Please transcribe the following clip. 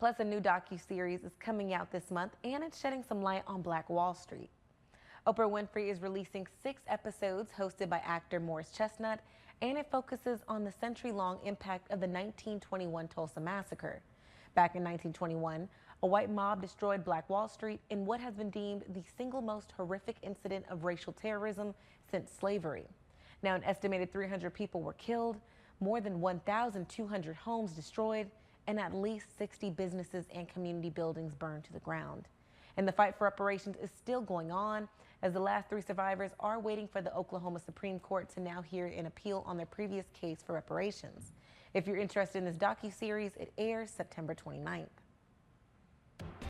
Plus, a new docuseries is coming out this month, and it's shedding some light on Black Wall Street. Oprah Winfrey is releasing 6 episodes hosted by actor Morris Chestnut, and it focuses on the century-long impact of the 1921 Tulsa Massacre. Back in 1921, a white mob destroyed Black Wall Street in what has been deemed the single most horrific incident of racial terrorism since slavery. Now, an estimated 300 people were killed, more than 1,200 homes destroyed, and at least 60 businesses and community buildings burned to the ground. And the fight for reparations is still going on, as the last 3 survivors are waiting for the Oklahoma Supreme Court to now hear an appeal on their previous case for reparations. If you're interested in this docuseries, it airs September 29th.